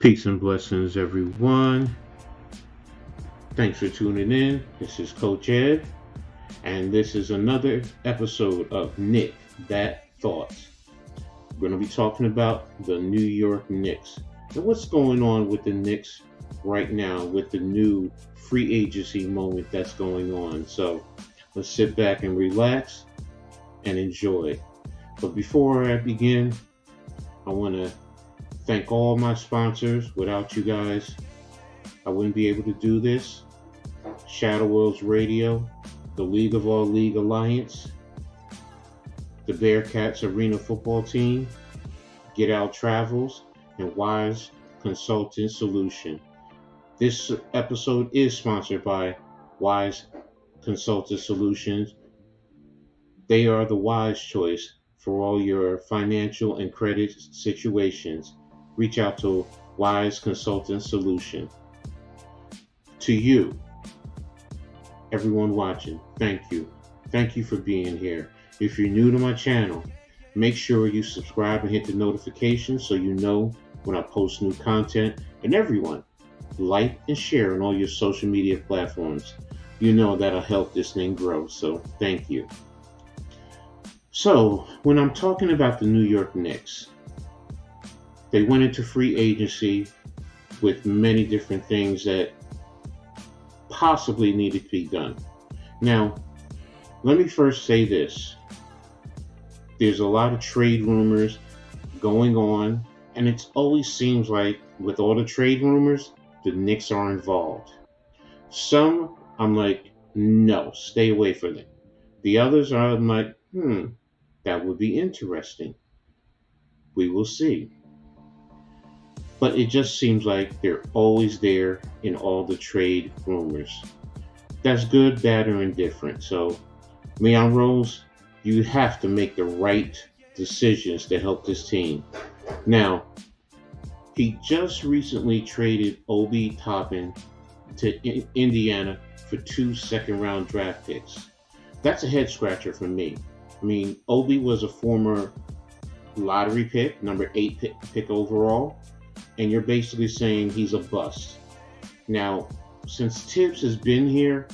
Peace and blessings, everyone. Thanks for tuning in. This is Coach Ed, and this is another episode of Knick That Thought. We're going to be talking about the New York Knicks and what's going on with the Knicks right now with the new free agency moment that's going on. So let's sit back and relax and enjoy. But before I begin, I want to thank all my sponsors. Without you guys, I wouldn't be able to do this. Shadow Worlds Radio, the League of All League Alliance, the Bearcats Arena Football Team, Get Out Travels, and Wise Consultant Solution. This episode is sponsored by Wise Consultant Solutions. They are the wise choice for all your financial and credit situations. Reach out to Wise Consultant Solution. To you, everyone watching, thank you. Thank you for being here. If you're new to my channel, make sure you subscribe and hit the notifications so you know when I post new content. And everyone, like and share on all your social media platforms. You know that'll help this thing grow, so thank you. So, when I'm talking about the New York Knicks, they went into free agency with many different things that possibly needed to be done. Now, let me first say this. There's a lot of trade rumors going on, and it always seems like with all the trade rumors, the Knicks are involved. Some, I'm like, no, stay away from them. The others are like, that would be interesting. We will see. But it just seems like they're always there in all the trade rumors. That's good, bad, or indifferent. So, Leon Rose, you have to make the right decisions to help this team. Now, he just recently traded Obi Toppin to Indiana for 2 second-round draft picks. That's a head-scratcher for me. I mean, Obi was a former lottery pick, number 8 pick overall, and you're basically saying he's a bust. Now, since Tibbs has been here,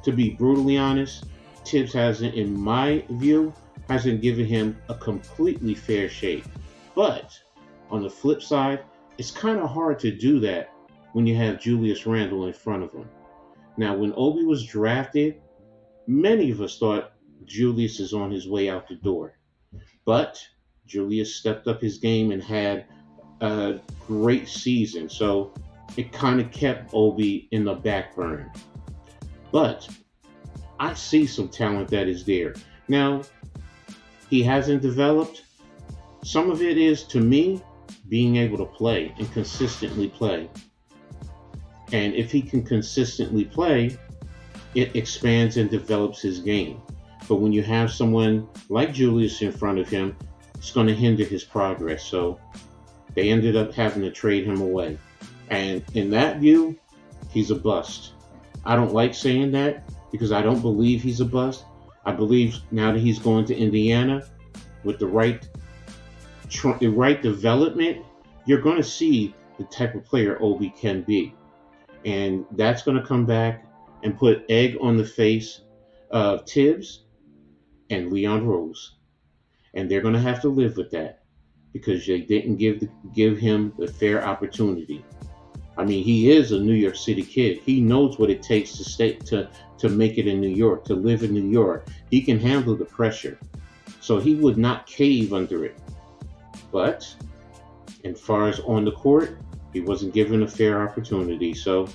to be brutally honest, Tibbs hasn't, in my view, hasn't given him a completely fair shake. But on the flip side, it's kind of hard to do that when you have Julius Randle in front of him. Now, when Obi was drafted, many of us thought Julius is on his way out the door. But Julius stepped up his game and had a great season. So it kind of kept Obi in the back burner. But I see some talent that is there. Now, he hasn't developed. Some of it is, to me, being able to play and consistently play. And if he can consistently play, it expands and develops his game. But when you have someone like Julius in front of him, it's going to hinder his progress. So they ended up having to trade him away. And in that view, he's a bust. I don't like saying that because I don't believe he's a bust. I believe now that he's going to Indiana with the right development, you're going to see the type of player Obi can be. And that's going to come back and put egg on the face of Tibbs and Leon Rose. And they're going to have to live with that because they didn't give him the fair opportunity. I mean, he is a New York City kid. He knows what it takes to make it in New York, to live in New York. He can handle the pressure. So he would not cave under it. But as far as on the court, he wasn't given a fair opportunity. So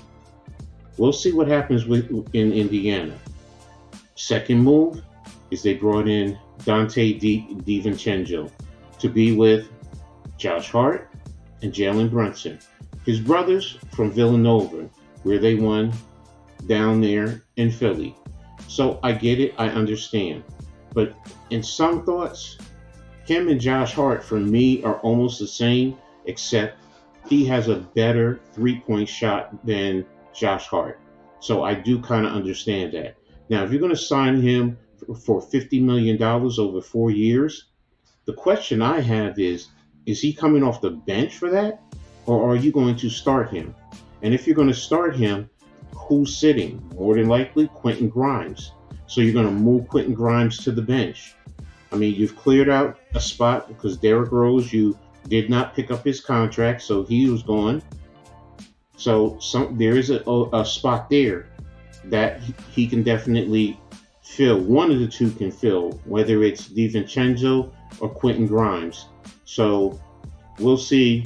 we'll see what happens in Indiana. Second move is they brought in Dante DiVincenzo to be with Josh Hart and Jalen Brunson, his brothers from Villanova, where they won down there in Philly. So I get it, I understand. But in some thoughts, him and Josh Hart, for me, are almost the same, except he has a better three-point shot than Josh Hart. So I do kind of understand that. Now, if you're going to sign him for $50 million over 4 years, the question I have is he coming off the bench for that? or are you going to start him? And if you're going to start him, who's sitting? More than likely, Quentin Grimes. So you're going to move Quentin Grimes to the bench. I mean, you've cleared out a spot because Derrick Rose, you did not pick up his contract, so he was gone. So there is a spot there that he can definitely fill. One of the two can fill, whether it's DiVincenzo or Quentin Grimes. So we'll see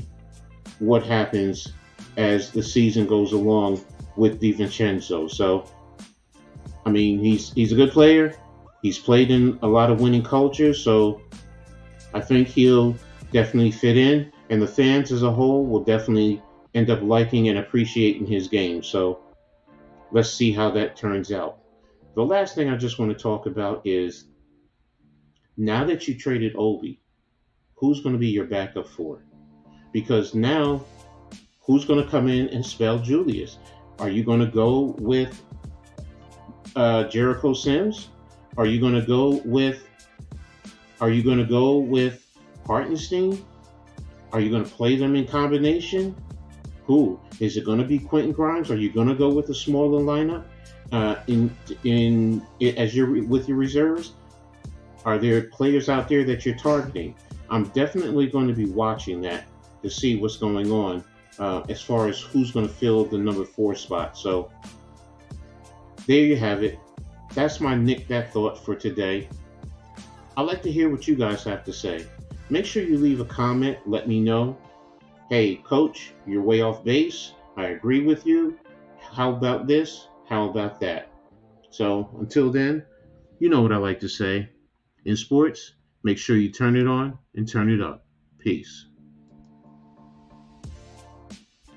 what happens as the season goes along with DiVincenzo. So, I mean, he's a good player. He's played in a lot of winning cultures, so I think he'll definitely fit in, and the fans as a whole will definitely end up liking and appreciating his game. So let's see how that turns out. The last thing I just want to talk about is now that you traded Obi, who's going to be your backup for? Because now, who's going to come in and spell Julius? Are you going to go with Jericho Sims? Are you going to go with Hartenstein? Are you going to play them in combination? Who is it going to be? Quentin Grimes? Are you going to go with a smaller lineup with your reserves? Are there players out there that you're targeting? I'm definitely going to be watching that to see what's going on as far as who's going to fill the number 4 spot. So there you have it. That's my Knick That Thought for today. I'd like to hear what you guys have to say. Make sure you leave a comment. Let me know. Hey, coach, you're way off base. I agree with you. How about this? How about that? So until then, you know what I like to say. In sports, make sure you turn it on and turn it up. Peace.